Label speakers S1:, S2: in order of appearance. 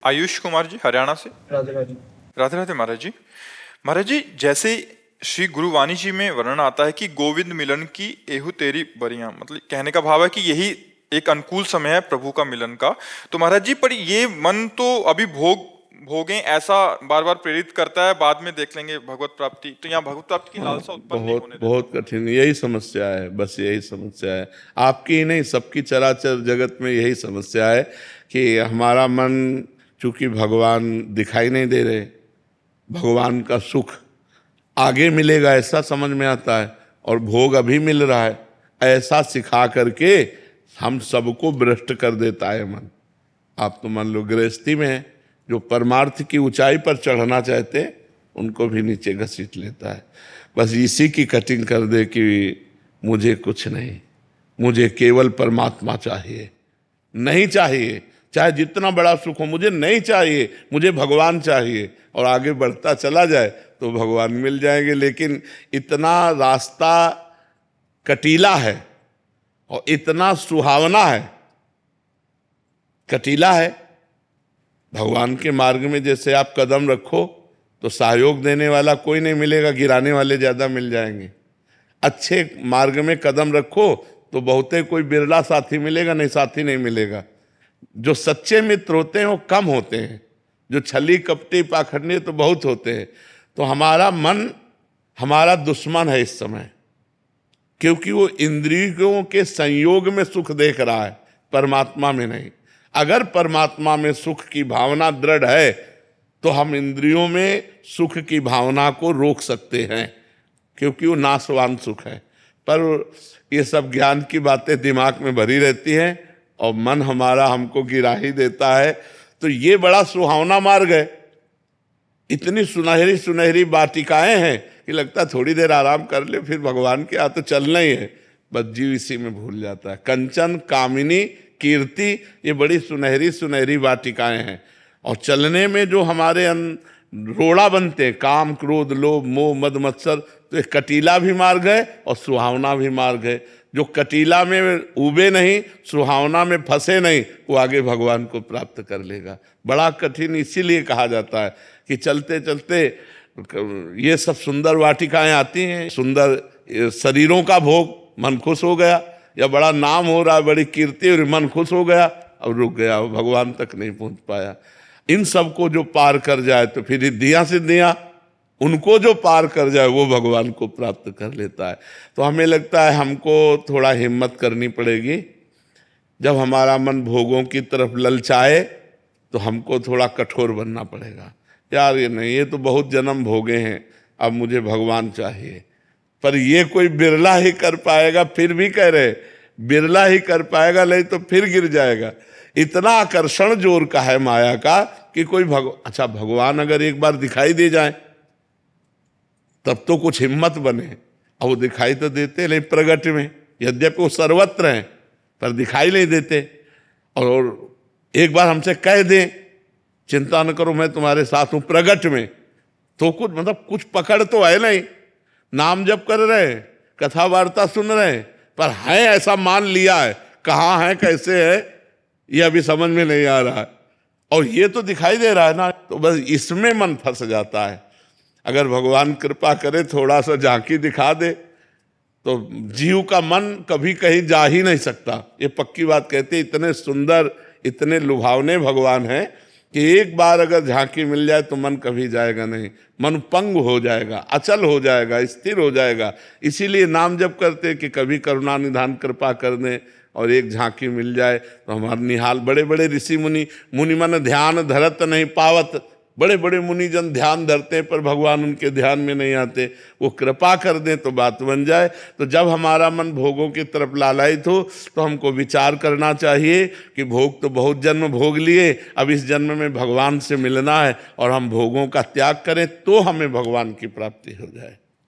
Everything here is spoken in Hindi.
S1: आयुष कुमार जी, हरियाणा से।
S2: राधे राधे।
S1: राधे राधे महाराज जी। महाराज जी, जैसे श्री गुरुवाणी जी में वर्णन आता है कि गोविंद मिलन की एहु तेरी बरियां, मतलब कहने का भाव है कि यही एक अनुकूल समय है प्रभु का मिलन का। तो महाराज जी, पर ये मन तो अभी भोगें ऐसा बार बार प्रेरित करता है, बाद में देख लेंगे भगवत प्राप्ति। तो यहाँ भगवत प्राप्ति की लालसा उत्पन्न नहीं होने देता।
S3: बहुत कठिन, यही समस्या है, बस यही समस्या है। आपकी ही नहीं, सबकी चराचर जगत में यही समस्या है कि हमारा मन, चूंकि भगवान दिखाई नहीं दे रहे, भगवान का सुख आगे मिलेगा ऐसा समझ में आता है, और भोग अभी मिल रहा है ऐसा सिखा करके हम सबको भ्रष्ट कर देता है मन। आप तो मान लो गृहस्थी में है, जो परमार्थ की ऊंचाई पर चढ़ना चाहते उनको भी नीचे घसीट लेता है। बस इसी की कटिंग कर दे कि मुझे कुछ नहीं, मुझे केवल परमात्मा चाहिए, नहीं चाहिए चाहे जितना बड़ा सुख हो, मुझे नहीं चाहिए, मुझे भगवान चाहिए, और आगे बढ़ता चला जाए तो भगवान मिल जाएंगे। लेकिन इतना रास्ता कटीला है और इतना सुहावना है, कटीला है। भगवान के मार्ग में जैसे आप कदम रखो तो सहयोग देने वाला कोई नहीं मिलेगा, गिराने वाले ज़्यादा मिल जाएंगे। अच्छे मार्ग में कदम रखो तो बहुते कोई बिरला साथी मिलेगा, नहीं साथी नहीं मिलेगा। जो सच्चे मित्र होते हैं वो कम होते हैं, जो छली कपटी पाखंडी तो बहुत होते हैं। तो हमारा मन हमारा दुश्मन है इस समय, क्योंकि वो इंद्रियों के संयोग में सुख देख रहा है, परमात्मा में नहीं। अगर परमात्मा में सुख की भावना दृढ़ है तो हम इंद्रियों में सुख की भावना को रोक सकते हैं, क्योंकि वो नाशवान सुख है। पर ये सब ज्ञान की बातें दिमाग में भरी रहती हैं और मन हमारा हमको गिरा ही देता है। तो ये बड़ा सुहावना मार्ग है, इतनी सुनहरी सुनहरी वाटिकाएं हैं कि लगता है थोड़ी देर आराम कर ले फिर भगवान के यहाँ तो चलना ही है। बस जीव इसी में भूल जाता है। कंचन, कामिनी, कीर्ति, ये बड़ी सुनहरी सुनहरी वाटिकाएं हैं, और चलने में जो हमारे रोड़ा बनते हैं, काम, क्रोध, लोभ, मोह, मद, मत्सर, तो एक कटीला भी मार्ग है और सुहावना भी मार्ग है। जो कटीला में उबे नहीं, सुहावना में फंसे नहीं, वो आगे भगवान को प्राप्त कर लेगा। बड़ा कठिन इसीलिए कहा जाता है कि चलते चलते ये सब सुंदर वाटिकाएं आती हैं, सुंदर शरीरों का भोग, मन खुश हो गया, या बड़ा नाम हो रहा है, बड़ी कीर्ति और मन खुश हो गया, अब रुक गया, भगवान तक नहीं पहुंच पाया। इन सब को जो पार कर जाए तो फिर रिद्धियां सिद्धियां, उनको जो पार कर जाए वो भगवान को प्राप्त कर लेता है। तो हमें लगता है हमको थोड़ा हिम्मत करनी पड़ेगी। जब हमारा मन भोगों की तरफ ललचाए तो हमको थोड़ा कठोर बनना पड़ेगा। यार ये नहीं, ये तो बहुत जन्म भोगे हैं, अब मुझे भगवान चाहिए। पर ये कोई बिरला ही कर पाएगा, फिर भी कह रहे बिरला ही कर पाएगा, नहीं तो फिर गिर जाएगा। इतना आकर्षण जोर का है माया का कि कोई अच्छा भगवान अगर एक बार दिखाई दे जाए तब तो कुछ हिम्मत बने। अब वो दिखाई तो देते नहीं प्रगट में, यद्यपि वो सर्वत्र हैं पर दिखाई नहीं देते। और एक बार हमसे कह दें चिंता न करो मैं तुम्हारे साथ हूं प्रगट में, तो कुछ मतलब कुछ पकड़ तो है नहीं। नाम जप कर रहे हैं, कथा वार्ता सुन रहे हैं, पर है ऐसा मान लिया है, कहाँ है कैसे है ये अभी समझ में नहीं आ रहा है। और ये तो दिखाई दे रहा है ना, तो बस इसमें मन फंस जाता है। अगर भगवान कृपा करे थोड़ा सा झांकी दिखा दे तो जीव का मन कभी कहीं जा ही नहीं सकता। ये पक्की बात कहते, इतने सुंदर इतने लुभावने भगवान हैं कि एक बार अगर झांकी मिल जाए तो मन कभी जाएगा नहीं, मन पंग हो जाएगा, अचल हो जाएगा, स्थिर हो जाएगा। इसीलिए नाम जप करते कि कभी करुणा निधान कृपा कर दें और एक झांकी मिल जाए तो हमारा निहाल। बड़े बड़े ऋषि मुनि, मुनि मन ध्यान धरत नहीं पावत, बड़े बड़े मुनिजन ध्यान धरते हैं पर भगवान उनके ध्यान में नहीं आते। वो कृपा कर दें तो बात बन जाए। तो जब हमारा मन भोगों की तरफ लालायित हो तो हमको विचार करना चाहिए कि भोग तो बहुत जन्म भोग लिए, अब इस जन्म में भगवान से मिलना है और हम भोगों का त्याग करें तो हमें भगवान की प्राप्ति हो जाए।